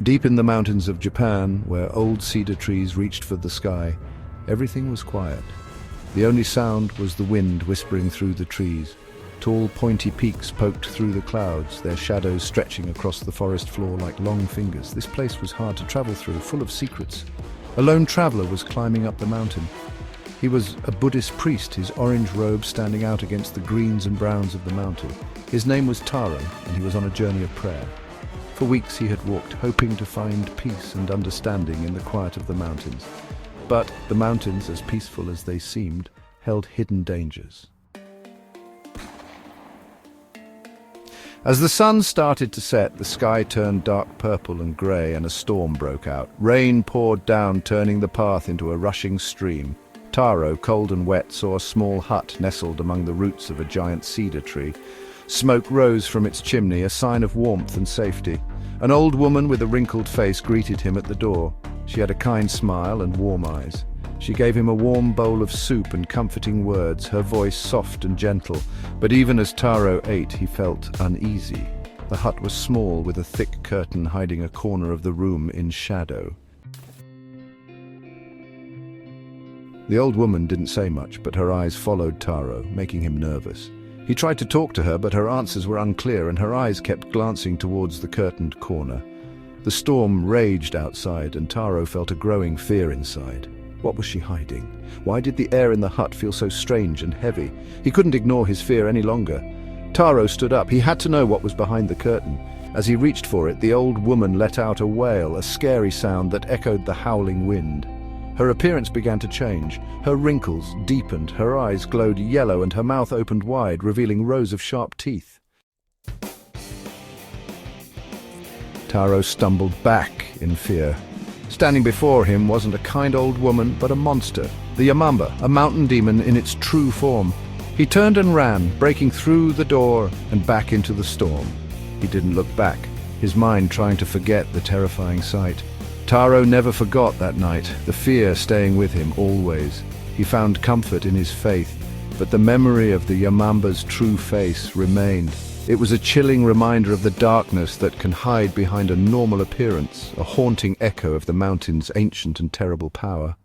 Deep in the mountains of Japan, where old cedar trees reached for the sky, everything was quiet. The only sound was the wind whispering through the trees. Tall, pointy peaks poked through the clouds, their shadows stretching across the forest floor like long fingers. This place was hard to travel through, full of secrets. A lone traveler was climbing up the mountain. He was a Buddhist priest, his orange robe standing out against the greens and browns of the mountain. His name was Taro, and he was on a journey of prayer. For weeks he had walked, hoping to find peace and understanding in the quiet of the mountains. But the mountains, as peaceful as they seemed, held hidden dangers. As the sun started to set, the sky turned dark purple and grey, and a storm broke out. Rain poured down, turning the path into a rushing stream. Taro, cold and wet, saw a small hut nestled among the roots of a giant cedar tree. Smoke rose from its chimney, a sign of warmth and safety. An old woman with a wrinkled face greeted him at the door. She had a kind smile and warm eyes. She gave him a warm bowl of soup and comforting words, her voice soft and gentle. But even as Taro ate, he felt uneasy. The hut was small, with a thick curtain hiding a corner of the room in shadow. The old woman didn't say much, but her eyes followed Taro, making him nervous. He tried to talk to her, but her answers were unclear, and her eyes kept glancing towards the curtained corner. The storm raged outside, and Taro felt a growing fear inside. What was she hiding? Why did the air in the hut feel so strange and heavy? He couldn't ignore his fear any longer. Taro stood up. He had to know what was behind the curtain. As he reached for it, the old woman let out a wail, a scary sound that echoed the howling wind. Her appearance began to change. Her wrinkles deepened, her eyes glowed yellow, and her mouth opened wide, revealing rows of sharp teeth. Taro stumbled back in fear. Standing before him wasn't a kind old woman, but a monster, the Yamamba, a mountain demon in its true form. He turned and ran, breaking through the door and back into the storm. He didn't look back, his mind trying to forget the terrifying sight. Taro never forgot that night, the fear staying with him always. He found comfort in his faith, but the memory of the Yamamba's true face remained. It was a chilling reminder of the darkness that can hide behind a normal appearance, a haunting echo of the mountain's ancient and terrible power.